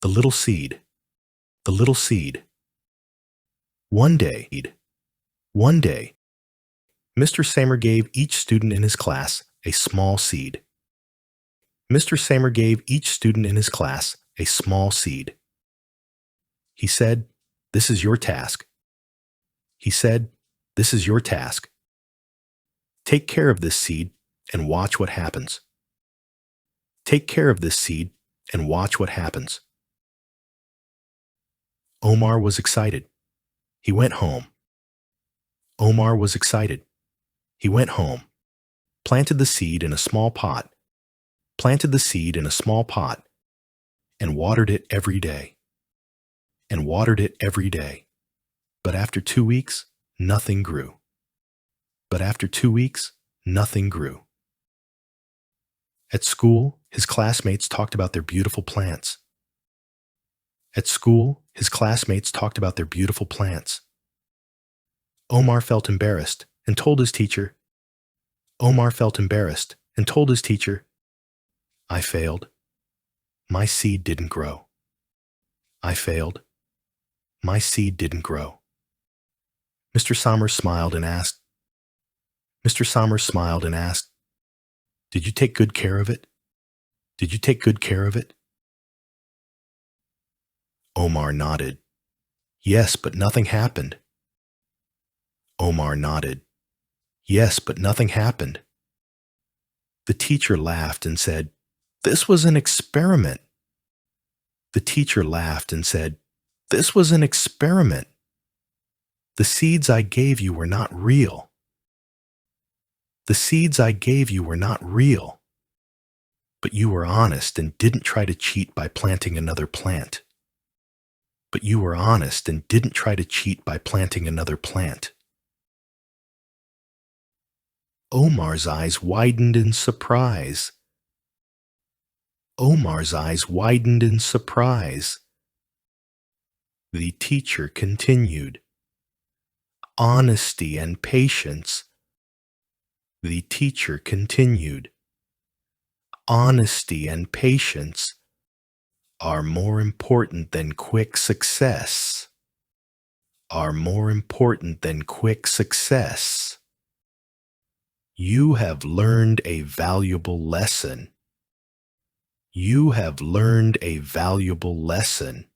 The little seed. The little seed. One day, Mr. Samer gave each student in his class a small seed. Mr. Samer gave each student in his class a small seed. He said, "This is your task." He said, "This is your task. Take care of this seed and watch what happens. Take care of this seed and watch what happens." Omar was excited. He went home. Omar was excited. He went home, planted the seed in a small pot, planted the seed in a small pot, and watered it every day. And watered it every day. But after 2 weeks, nothing grew. But after 2 weeks, nothing grew. At school, his classmates talked about their beautiful plants. At school, his classmates talked about their beautiful plants. Omar felt embarrassed and told his teacher, Omar felt embarrassed and told his teacher, "I failed. My seed didn't grow. I failed. My seed didn't grow." Mr. Somers smiled and asked, "Did you take good care of it? Did you take good care of it?" Omar nodded. "Yes, but nothing happened." Omar nodded. "Yes, but nothing happened." The teacher laughed and said, "This was an experiment." The teacher laughed and said, "This was an experiment. The seeds I gave you were not real. The seeds I gave you were not real. But you were honest and didn't try to cheat by planting another plant. But you were honest and didn't try to cheat by planting another plant." Omar's eyes widened in surprise. Omar's eyes widened in surprise. The teacher continued, "Honesty and patience." The teacher continued, "Honesty and patience are more important than quick success. Are more important than quick success. You have learned a valuable lesson. You have learned a valuable lesson.